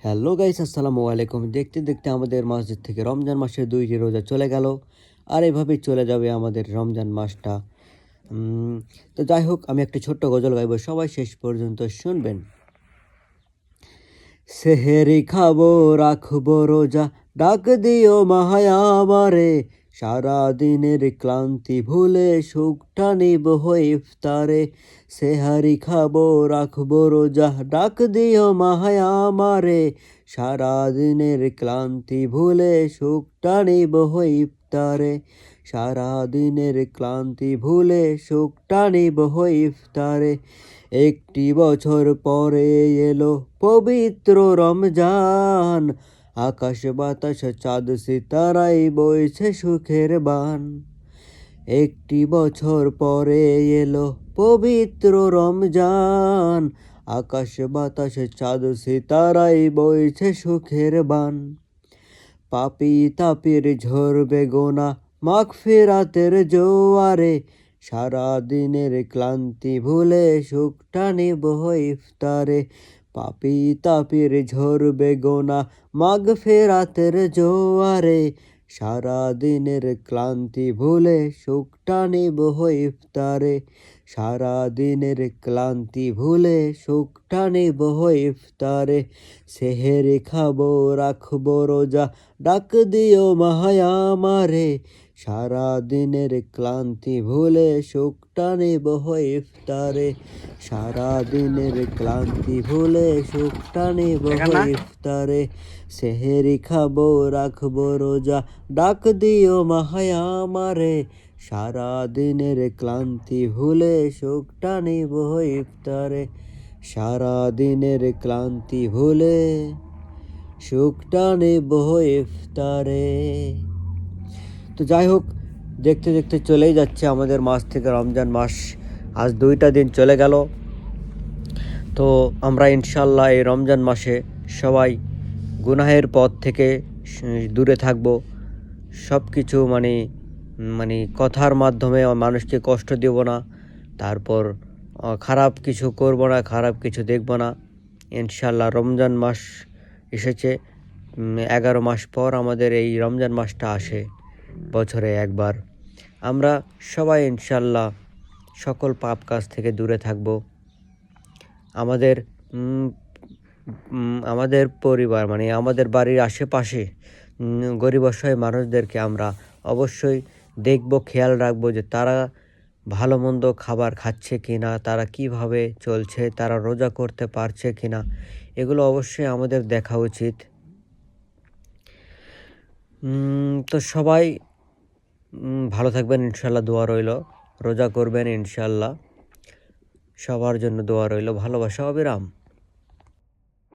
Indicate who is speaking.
Speaker 1: Hello guys, আসসালামু আলাইকুম। দেখতে দেখতে আমাদের মসজিদ থেকে রমজান মাসের 2টি রোজা চলে গেল, আর এভাবেই চলে যাবে আমাদের রমজান মাসটা। তো যাই হোক, আমি একটা ছোট্ট গজল গাইব, সবাই শেষ পর্যন্ত শুনবেন। সেহেরি খাবো, রাখবো রোজা, ডাক দিও মাহায়া আমারে, সারা দিনের ক্লান্তি ভুলে সুখটা নিব ইফতারে। সেহারি খাবো, রাখবো রোজা, ডাক দিও মাহায়া আমারে, সারা দিনের ক্লান্তি ভুলে সুখটা নিব ইফতারে। সারা দিনের ক্লান্তি ভুলে সুখটা নিব ইফতারে। একটি বছর পরে এলো পবিত্র রমজান, আকাশ বাতাস চাঁদ সিতারাই বইছে সুখের বান। একটি বছর পরে এলো পবিত্র রমজান, আকাশ বাতাস চাঁদ সিতারাই বইছে সুখের বান। পাপী তাপির ঝরবে গোনা মাগফিরাতের জোয়ারে, সারা দিনের ক্লান্তি ভুলে সুখটা নিব ইফতারে। পাপী তাপির ঝরবে গোনা মাগফিরাতের জোয়ারে, সারা দিনের ক্লান্তি ভুলে সুখটা নিব ইফতারে। সারা দিনের ক্লান্তি ভুলে সুখটা নিব ইফতারে। সেহেরি খাবো, রাখবো রোজা, ডাক দিও মাহায়া আমারে, সারা দিনের ক্লান্তি ভুলে সুখটা নিব ইফতারে। সারা দিনের ক্লান্তি ভুলে সুখটা নিব ইফতারে। সেহেরি খাবো, রাখবো রোজা, ডাক দিও মাহায়া আমারে, সারা দিনের ক্লান্তি ভুলে সুখটা নিব ইফতারে। সারা দিনের ক্লান্তি ভুলে সুখটা নেব ইফতারে। তো যাই হোক, দেখতে দেখতে চলেই যাচ্ছে আমাদের মাস থেকে রমজান মাস। আজ 2টা দিন চলে গেল। তো আমরা ইনশাল্লাহ এই রমজান মাসে সবাই গুনাহের পথ থেকে দূরে থাকব। সব কিছু মানে কথার মাধ্যমে মানুষকে কষ্ট দেব না, তারপর খারাপ কিছু করব না, খারাপ কিছু দেখব না। ইনশাল্লাহ রমজান মাস এসেছে, 11 মাস পর আমাদের এই রমজান মাসটা আসে বছরে একবার। আমরা সবাই ইনশাল্লাহ সকল পাপ কাজ থেকে দূরে থাকব। আমাদের পরিবার আমাদের বাড়ির আশেপাশে গরিব অসহায় মানুষদেরকে আমরা অবশ্যই দেখব, খেয়াল রাখবো যে তারা ভালো মন্দ খাবার খাচ্ছে কিনা, তারা কিভাবে চলছে, তারা রোজা করতে পারছে কিনা, এগুলো অবশ্যই আমাদের দেখা উচিত। তো সবাই ভালো থাকবেন, ইনশাল্লাহ দোয়া রইল। রোজা করবেন ইনশাল্লাহ, সবার জন্য দোয়া রইল। ভালোবাসা অবিরাম।